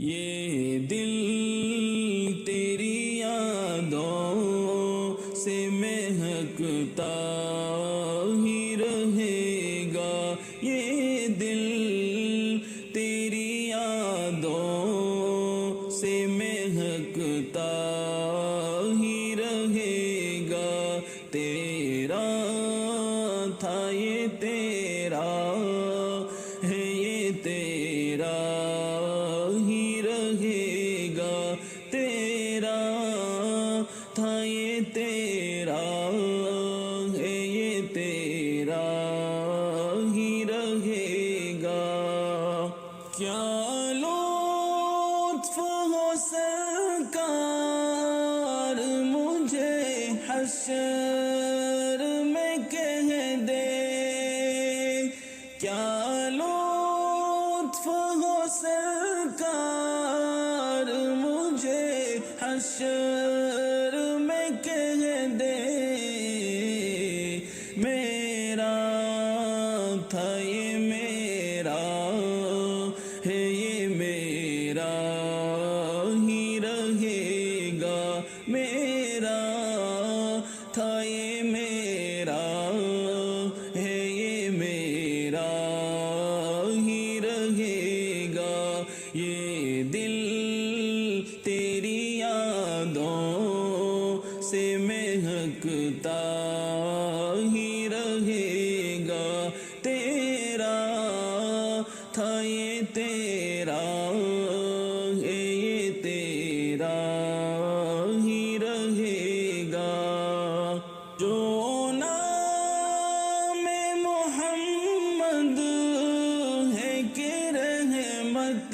یہ دل تیری یادوں سے مہکتا ہی رہے گا، یہ دل تیری یادوں سے مہکتا ہی رہے گا، تیرا تھا یہ تیرا ہے، یہ تیرا ہی رہے گا، تیرا تھا یہ تیرا ہے، یہ تیرا ہی رہے گا۔ کیا لطف ہو سرکار مجھے حشر میں کہہ دے، کیا لطف ہو سرکار مجھے حشر میں کہہ دے، میرا تھا یہ میرا ہے، یہ میرا ہی رہے گا، میرا تھا یہ میرا ہے، یہ میرا ہی رہے گا، یہ دل تیری یادوں سے مہکتا ہی رہے گا، تیرا تھا یہ تیرا ہے، یہ تیرا ہی رہے گا۔ جو نام محمد ہے کہ رحمت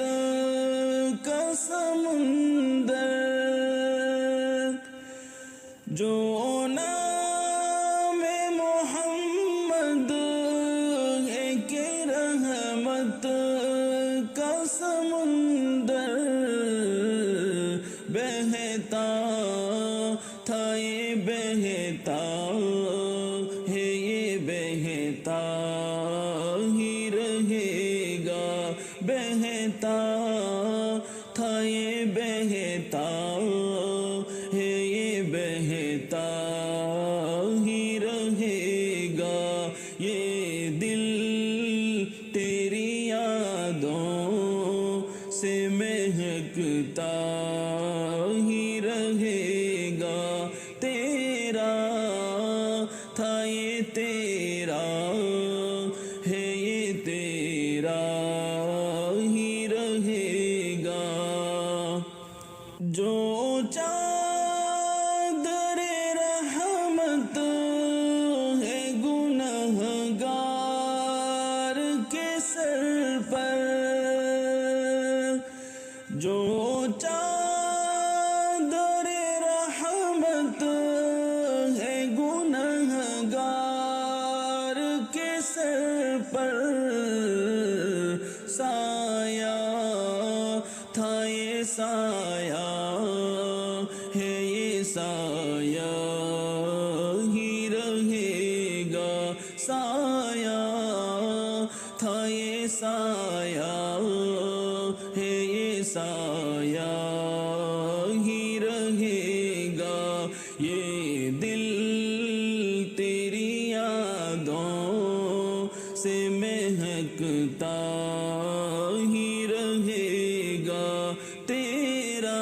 کا سمندر، جو نام محمد ہے کہ رحمت کا سمندر، بہتا تھا یہ بہتا ہے، یہ بہتا ہی رہے گا، بہتا تھا یہ بہتا ہے، یہ بہتا ہی رہے گا، یہ دل تیری یادوں سے مہکتا ہی رہے گا، تیرا تھا یہ تیرا ہے، یہ تیرا ہی رہے گا۔ جو چادر رحمت ہے گنہگار کے سر پر، جو چادر رحمت ہے گنہگار کے سر پر، سایہ تھا یہ سایہ ہے، یہ سایہ ہی رہے گا، سایہ تھا یہ سایہ ہے، یہ سایہ ہی رہے گا، یہ دل تیری یادوں سے مہکتا ہی رہے گا، تیرا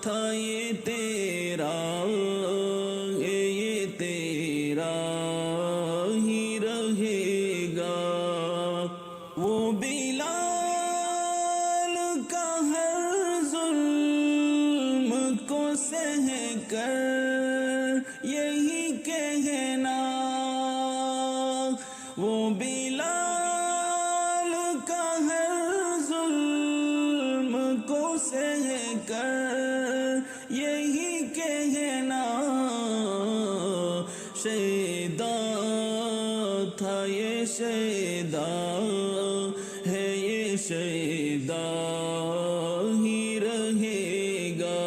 تھا یہ تیرا ہے، یہ تیرا ہی رہے گا۔ وہ بلال کا ہر ظلم کو سہ کر یہی کہنا، وہ بلال کا ہر ظلم کو سہ کر یہی کہنا، شیدا تھا یہ شیدا ہے، یہ شیدا ہی رہے گا،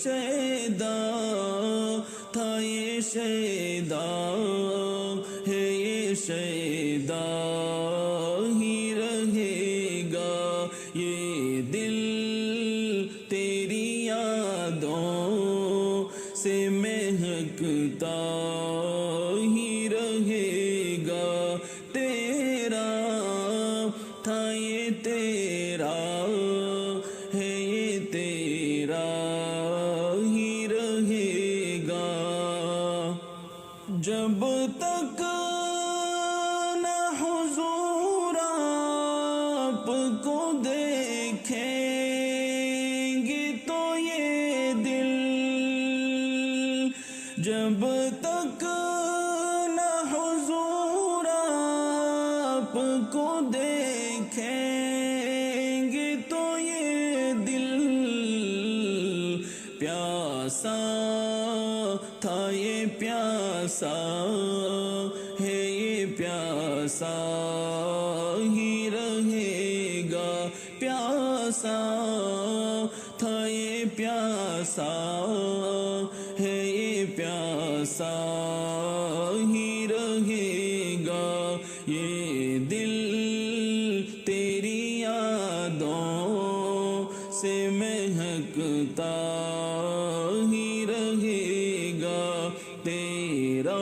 شیدا تھا یہ شیدا ہے، یہ شیدا ہی رہے گا، یہ دل جب تک نہ حضور آپ کو دیکھیں گے تو یہ دل پیاسا تھا، یہ پیاسا ہے، یہ پیاسا ہی رہے گا، پیاسا تھا، یہ پیاسا ہے، یہ پیاسا ہی رہے گا، یہ دل تیری یادوں سے مہکتا ہی رہے گا، تیرا